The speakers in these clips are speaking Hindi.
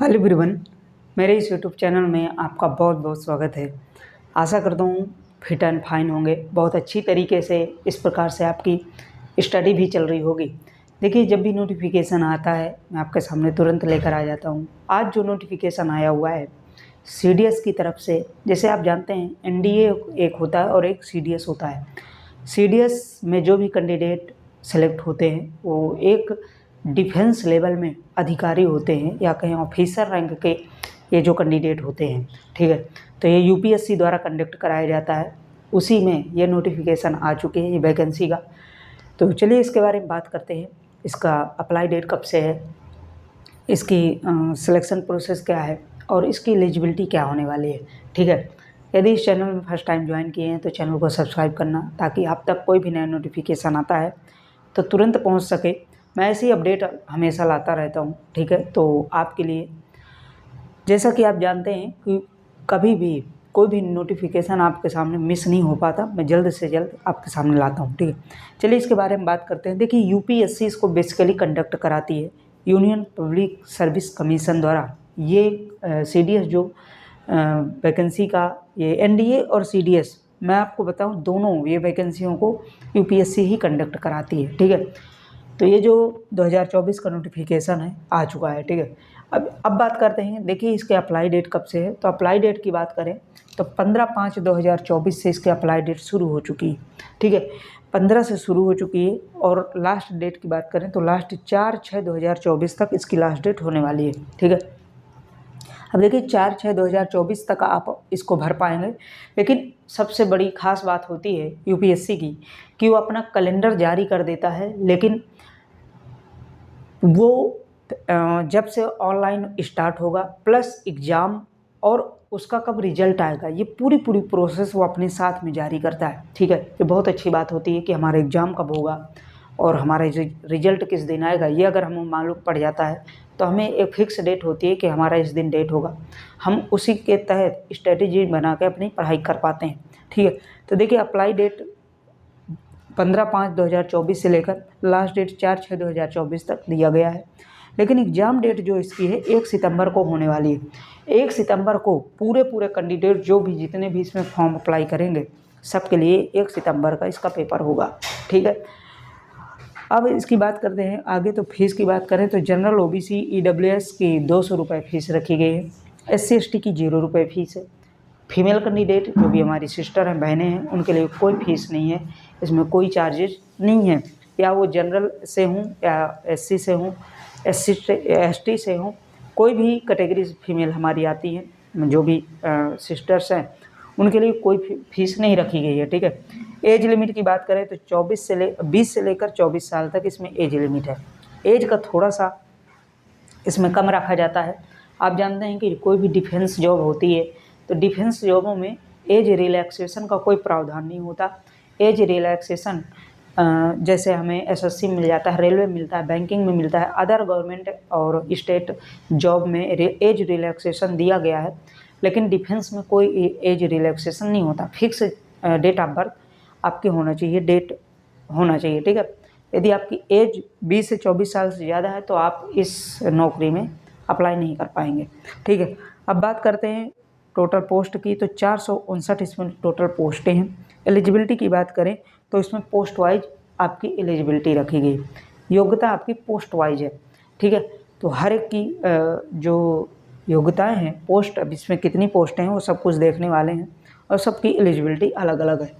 हेलो एवरीवन, मेरे इस यूट्यूब चैनल में आपका बहुत बहुत स्वागत है। आशा करता हूँ फिट एंड फाइन होंगे। बहुत अच्छी तरीके से इस प्रकार से आपकी स्टडी भी चल रही होगी। देखिए, जब भी नोटिफिकेशन आता है मैं आपके सामने तुरंत लेकर आ जाता हूँ। आज जो नोटिफिकेशन आया हुआ है सीडीएस की तरफ से, जैसे आप जानते हैं एनडीए एक होता है और एक सीडीएस होता है। सीडीएस में जो भी कैंडिडेट सेलेक्ट होते हैं वो एक डिफेंस लेवल में अधिकारी होते हैं या कहीं ऑफिसर रैंक के ये जो कैंडिडेट होते हैं, ठीक है। तो ये यूपीएससी द्वारा कंडक्ट कराया जाता है। उसी में ये नोटिफिकेशन आ चुके हैं ये वैकेंसी का। तो चलिए इसके बारे में बात करते हैं। इसका अप्लाई डेट कब से है, इसकी सिलेक्शन प्रोसेस क्या है और इसकी एलिजिबिलिटी क्या होने वाली है, ठीक है। यदि इस चैनल में फर्स्ट टाइम ज्वाइन किए हैं तो चैनल को सब्सक्राइब करना, ताकि आप तक कोई भी नया नोटिफिकेशन आता है तो तुरंत पहुंच सके। मैं ऐसी अपडेट हमेशा लाता रहता हूं, ठीक है। तो आपके लिए, जैसा कि आप जानते हैं कि कभी भी कोई भी नोटिफिकेशन आपके सामने मिस नहीं हो पाता, मैं जल्द से जल्द आपके सामने लाता हूं, ठीक है। चलिए इसके बारे में बात करते हैं। देखिए, यूपीएससी इसको बेसिकली कंडक्ट कराती है यूनियन पब्लिक सर्विस कमीशन द्वारा। ये सीडीएस जो वैकेंसी का, ये एनडीए और सीडीएस, मैं आपको बताऊं दोनों ये वैकेंसियों को यूपीएससी ही कंडक्ट कराती है, ठीक है। तो ये जो 2024 का नोटिफिकेशन है आ चुका है, ठीक है। अब बात करते हैं, देखिए इसके अप्लाई डेट कब से है। तो अप्लाई डेट की बात करें तो 15/5/2024 से इसके अप्लाई डेट शुरू हो चुकी है, ठीक है। 15 से शुरू हो चुकी है और लास्ट डेट की बात करें तो लास्ट 4/6/2024 तक इसकी लास्ट डेट होने वाली है, ठीक है। अब देखिए 4/6/2024 तक आप इसको भर पाएंगे, लेकिन सबसे बड़ी खास बात होती है यूपीएससी की कि वो अपना कैलेंडर जारी कर देता है, लेकिन वो जब से ऑनलाइन स्टार्ट होगा प्लस एग्ज़ाम और उसका कब रिजल्ट आएगा, ये पूरी प्रोसेस वो अपने साथ में जारी करता है, ठीक है। ये बहुत अच्छी बात होती है कि हमारा एग्ज़ाम कब होगा और हमारा रिजल्ट किस दिन आएगा। ये अगर हमें मालूम पड़ जाता है तो हमें एक फिक्स डेट होती है कि हमारा इस दिन डेट होगा, हम उसी के तहत स्ट्रेटेजी बना के अपनी पढ़ाई कर पाते हैं, ठीक है। तो देखिए अप्लाई डेट 15/5/2024 से लेकर लास्ट डेट 4/6/2024 तक दिया गया है। लेकिन एग्ज़ाम डेट जो इसकी है 1 सितंबर को होने वाली है। 1 सितंबर को पूरे कैंडिडेट जो भी जितने भी इसमें फॉर्म अप्लाई करेंगे सबके लिए 1 सितंबर का इसका पेपर होगा, ठीक है। अब इसकी बात करते हैं आगे। तो फीस की बात करें तो जनरल ओबीसी ईडब्ल्यूएस की 200 रुपये फीस रखी गई है। एससी एसटी की 0 रुपये फीस है। फीमेल कैंडिडेट जो भी हमारी सिस्टर हैं, बहनें हैं, उनके लिए कोई फीस नहीं है, इसमें कोई चार्जेस नहीं है। या वो जनरल से हों या एससी से हों, एसटी से हों, कोई भी कैटेगरी फीमेल हमारी आती हैं, जो भी सिस्टर्स हैं, उनके लिए कोई फीस नहीं रखी गई है, ठीक है। एज लिमिट की बात करें तो 20 से लेकर 24 साल तक इसमें एज लिमिट है। एज का थोड़ा सा इसमें कम रखा जाता है। आप जानते हैं कि कोई भी डिफेंस जॉब होती है तो डिफेंस जॉबों में एज रिलैक्सेशन का कोई प्रावधान नहीं होता। एज रिलैक्सेशन जैसे हमें एसएससी मिल जाता है, रेलवे मिलता है, बैंकिंग में मिलता है, अदर गवर्नमेंट और स्टेट जॉब में एज रिलैक्सेशन दिया गया है, लेकिन डिफेंस में कोई एज रिलैक्सेशन नहीं होता। फिक्स डेट ऑफ बर्थ आपकी होना चाहिए, डेट होना चाहिए, ठीक है। यदि आपकी एज 20 से 24 साल से ज़्यादा है तो आप इस नौकरी में अप्लाई नहीं कर पाएंगे, ठीक है। अब बात करते हैं टोटल पोस्ट की। तो 459 इसमें टोटल पोस्टें हैं। एलिजिबिलिटी की बात करें तो इसमें पोस्ट वाइज आपकी एलिजिबिलिटी रखी गई, योग्यता आपकी पोस्ट वाइज है, ठीक है। तो हर एक की जो योग्यताएं हैं, पोस्ट, अब इसमें कितनी पोस्टें हैं वो सब कुछ देखने वाले हैं और सबकी एलिजिबिलिटी अलग अलग है।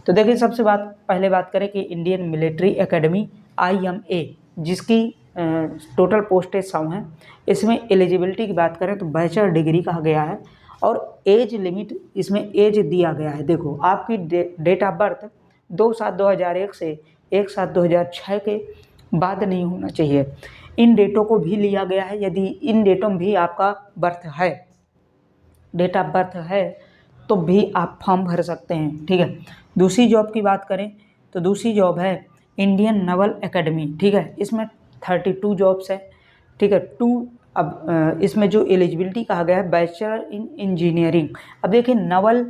तो देखिए सबसे पहले बात करें कि इंडियन मिलिट्री एकेडमी IMA, जिसकी टोटल पोस्टें 100 हैं। इसमें एलिजिबिलिटी की बात करें तो बैचलर डिग्री कहा गया है और एज लिमिट इसमें एज दिया गया है। देखो आपकी डेट ऑफ बर्थ 2/7/2001 से 1/7/2006 के बाद नहीं होना चाहिए। इन डेटों को भी लिया गया है। यदि इन डेटों में भी आपका बर्थ है, डेट ऑफ बर्थ है, तो भी आप फॉर्म भर सकते हैं, ठीक है। दूसरी जॉब की बात करें तो दूसरी जॉब है इंडियन नेवल एकेडमी, ठीक है। इसमें 32 जॉब्स हैं, ठीक है। अब इसमें जो एलिजिबिलिटी कहा गया है बैचलर इन इंजीनियरिंग। अब देखिए नेवल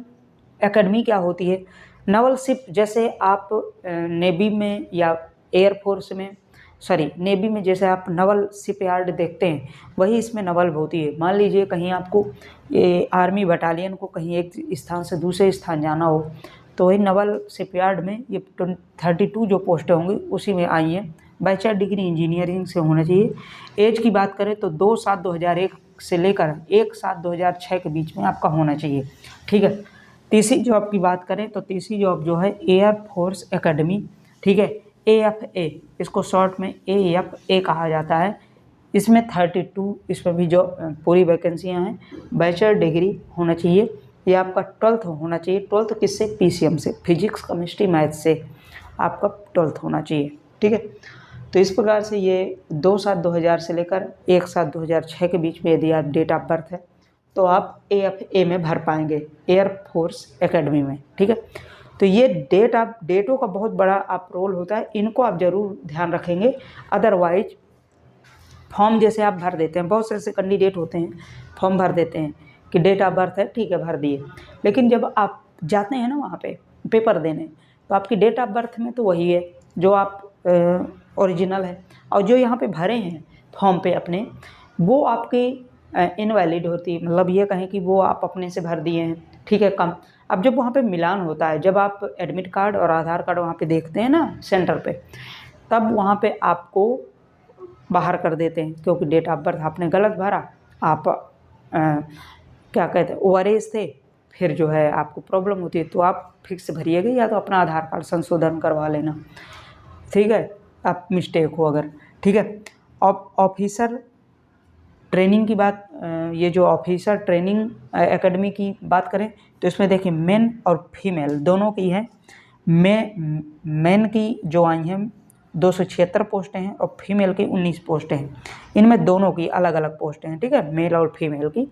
एकेडमी क्या होती है। नेवल शिप, जैसे आप नेवी में या एयरफोर्स में सॉरी नेवी में जैसे आप नवल शिपयार्ड देखते हैं, वही इसमें नवल होती है। मान लीजिए कहीं आपको ये आर्मी बटालियन को कहीं एक स्थान से दूसरे स्थान जाना हो, तो वही नवल शिपयार्ड में ये 32 जो पोस्टें होंगी उसी में आई हैं। बैचलर डिग्री इंजीनियरिंग से होना चाहिए। एज की बात करें तो 2/7/2001 से लेकर 1/7/2006 के बीच में आपका होना चाहिए, ठीक है। तीसरी जॉब की बात करें तो तीसरी जॉब जो है एयर फोर्स एकेडमी, ठीक है, AFA, इसको शॉर्ट में AFA कहा जाता है। इसमें 32 इसमें भी जो पूरी वैकेंसियां हैं। बैचलर डिग्री होना चाहिए। ये आपका 12th होना चाहिए। 12th किससे? PCM से, फिजिक्स केमिस्ट्री मैथ से आपका 12th होना चाहिए, ठीक है। तो इस प्रकार से ये 2/7/2000 से लेकर 1/7/2006 के बीच में यदि आप डेट ऑफ बर्थ है तो आप AFA में भर पाएंगे, एयर फोर्स एकेडमी में, ठीक है। तो ये डेटों का बहुत बड़ा आप रोल होता है, इनको आप ज़रूर ध्यान रखेंगे। अदरवाइज फॉर्म जैसे आप भर देते हैं, बहुत से ऐसे कैंडिडेट होते हैं फॉर्म भर देते हैं कि डेट ऑफ बर्थ है, ठीक है भर दिए, लेकिन जब आप जाते हैं ना वहाँ पे पेपर देने, तो आपकी डेट ऑफ बर्थ में तो वही है जो आप ओरिजिनल है, और जो यहाँ पे भरे हैं फॉर्म पे अपने, वो आपकी इनवैलिड होती है। मतलब ये कहें कि वो आप अपने से भर दिए हैं, ठीक है, कम। अब जब वहाँ पे मिलान होता है, जब आप एडमिट कार्ड और आधार कार्ड वहाँ पे देखते हैं ना सेंटर पे, तब वहाँ पे आपको बाहर कर देते हैं, क्योंकि डेट ऑफ बर्थ आपने गलत भरा, आप क्या कहते हैं ओवरेज थे, फिर जो है आपको प्रॉब्लम होती है। तो आप फिक्स भरिएगा, या तो अपना आधार कार्ड संशोधन करवा लेना, ठीक है, आप मिस्टेक हो अगर, ठीक है। ऑफिसर ट्रेनिंग की बात, ये जो ऑफिसर ट्रेनिंग एकेडमी की बात करें तो इसमें देखिए मेन और फीमेल दोनों की है। मेन की जो आई हैं 276 पोस्टें हैं और फीमेल की 19 पोस्टें हैं। इनमें दोनों की अलग अलग पोस्टें हैं, ठीक है, मेल और फीमेल की।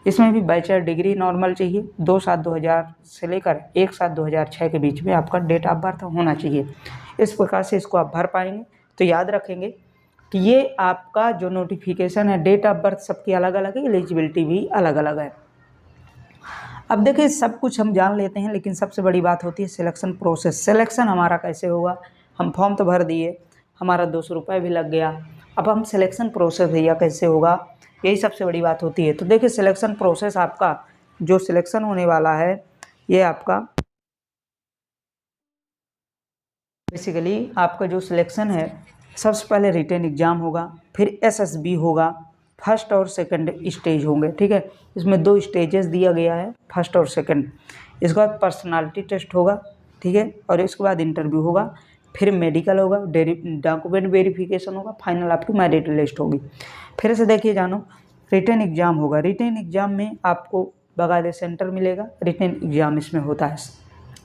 इसमें भी बैचलर डिग्री नॉर्मल चाहिए। 2/7/2000 से लेकर 1/7/2006 के बीच में आपका डेट ऑफ बर्थ होना चाहिए। इस प्रकार से इसको आप भर पाएंगे। तो याद रखेंगे कि ये आपका जो नोटिफिकेशन है, डेट ऑफ बर्थ सबकी अलग अलग है, एलिजिबिलिटी भी अलग अलग है। अब देखिए सब कुछ हम जान लेते हैं, लेकिन सबसे बड़ी बात होती है सिलेक्शन प्रोसेस। सिलेक्शन हमारा कैसे होगा? हम फॉर्म तो भर दिए, हमारा 200 रुपये भी लग गया, अब हम सिलेक्शन प्रोसेस भैया कैसे होगा, यही सबसे बड़ी बात होती है। तो देखिए सिलेक्शन प्रोसेस आपका जो सिलेक्शन होने वाला है, ये आपका बेसिकली आपका जो सिलेक्शन है, सबसे पहले रिटन एग्ज़ाम होगा, फिर SSB होगा, फर्स्ट और सेकंड स्टेज होंगे, ठीक है। इसमें 2 स्टेजेस दिया गया है, फर्स्ट और सेकंड। इसके बाद पर्सनालिटी टेस्ट होगा, ठीक है, और इसके बाद इंटरव्यू होगा, फिर मेडिकल होगा, डॉक्यूमेंट वेरिफिकेशन होगा, फाइनल आपकी मेरिट लिस्ट होगी। फिर से देखिए जानो, रिटन एग्ज़ाम होगा। रिटन एग्ज़ाम में आपको बाकायदे सेंटर मिलेगा, रिटन एग्ज़ाम इसमें होता है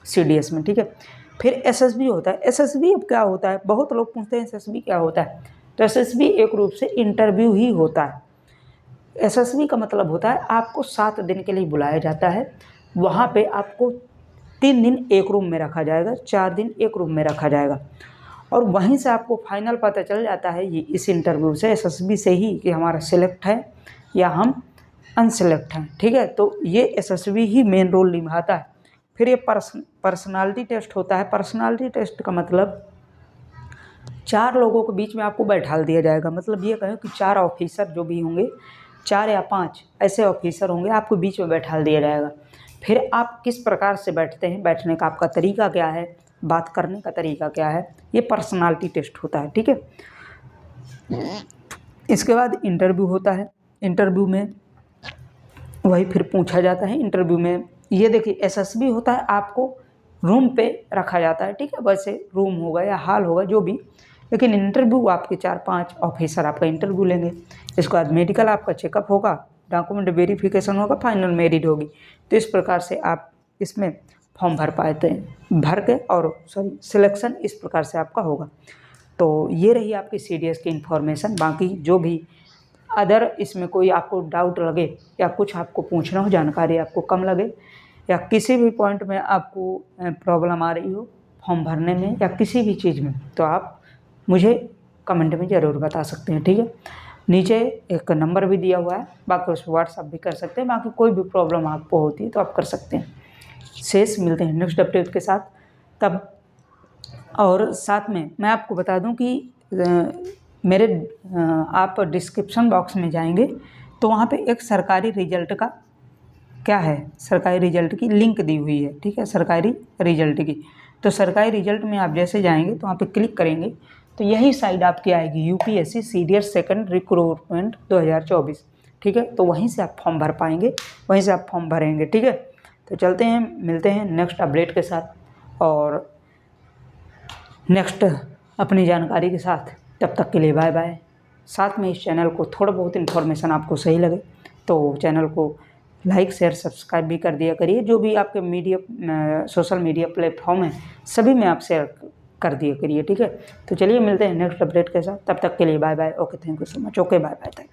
CDS में, ठीक है। फिर SSB होता है। SSB अब क्या होता है? बहुत लोग पूछते हैं SSB क्या होता है? तो SSB एक रूप से इंटरव्यू ही होता है। SSB का मतलब होता है आपको 7 दिन के लिए बुलाया जाता है, वहाँ पे आपको 3 दिन एक रूम में रखा जाएगा, 4 दिन एक रूम में रखा जाएगा, और वहीं से आपको फाइनल पता चल जाता है ये इस इंटरव्यू से, SSB से ही, कि हमारा सिलेक्ट है या हम अनसिलेक्ट हैं, ठीक है। तो ये SSB ही मेन रोल निभाता है। फिर ये पर्सनालिटी टेस्ट होता है। पर्सनालिटी टेस्ट का मतलब 4 लोगों के बीच में आपको बैठाल दिया जाएगा। मतलब ये कहें कि 4 ऑफिसर जो भी होंगे, 4 या 5 ऐसे ऑफिसर होंगे, आपको बीच में बैठाल दिया जाएगा। फिर आप किस प्रकार से बैठते हैं, बैठने का आपका तरीका क्या है, बात करने का तरीका क्या है, ये पर्सनालिटी टेस्ट होता है, ठीक है। इसके बाद इंटरव्यू होता है। इंटरव्यू में वही फिर पूछा जाता है। इंटरव्यू में ये देखिए SSB होता है, आपको रूम पे रखा जाता है, ठीक है, वैसे रूम होगा या हॉल होगा जो भी, लेकिन इंटरव्यू आपके 4-5 ऑफिसर आपका इंटरव्यू लेंगे। इसके बाद मेडिकल आपका चेकअप होगा, डॉक्यूमेंट वेरिफिकेशन होगा, फाइनल मेरिट होगी। तो इस प्रकार से आप इसमें फॉर्म भर पाते हैं, भर के, और सिलेक्शन इस प्रकार से आपका होगा। तो ये रही आपकी CDS की इन्फॉर्मेशन। बाकी जो भी अदर इसमें कोई आपको डाउट लगे या कुछ आपको पूछना हो, जानकारी आपको कम लगे, या किसी भी पॉइंट में आपको प्रॉब्लम आ रही हो फॉर्म भरने में या किसी भी चीज़ में, तो आप मुझे कमेंट में ज़रूर बता सकते हैं, ठीक है। नीचे एक नंबर भी दिया हुआ है, बाकी उस व्हाट्सअप भी कर सकते हैं। बाकी कोई भी प्रॉब्लम आपको होती है तो आप कर सकते हैं। शेष मिलते हैं नेक्स्ट अपडेट के साथ तब। और साथ में मैं आपको बता दूं कि आप डिस्क्रिप्शन बॉक्स में जाएंगे तो वहाँ पे एक सरकारी रिजल्ट का क्या है, सरकारी रिजल्ट की लिंक दी हुई है, ठीक है, सरकारी रिजल्ट की। तो सरकारी रिजल्ट में आप जैसे जाएंगे तो वहाँ पे क्लिक करेंगे तो यही साइट आपकी आएगी, यूपीएससी सीनियर सेकंड रिक्रूटमेंट 2024, ठीक है। तो वहीं से आप फॉर्म भर पाएंगे, वहीं से आप फॉर्म भरेंगे, ठीक है। तो चलते हैं, मिलते हैं नेक्स्ट अपडेट के साथ और नेक्स्ट अपनी जानकारी के साथ। तब तक के लिए बाय बाय। साथ में इस चैनल को थोड़ा बहुत इन्फॉर्मेशन आपको सही लगे तो चैनल को लाइक शेयर सब्सक्राइब भी कर दिया करिए। जो भी आपके मीडिया सोशल मीडिया प्लेटफॉर्म है सभी में आप शेयर कर दिया करिए, ठीक है। तो चलिए मिलते हैं नेक्स्ट अपडेट के साथ, तब तक के लिए bye bye. Okay, thank you so much. Okay, bye bye.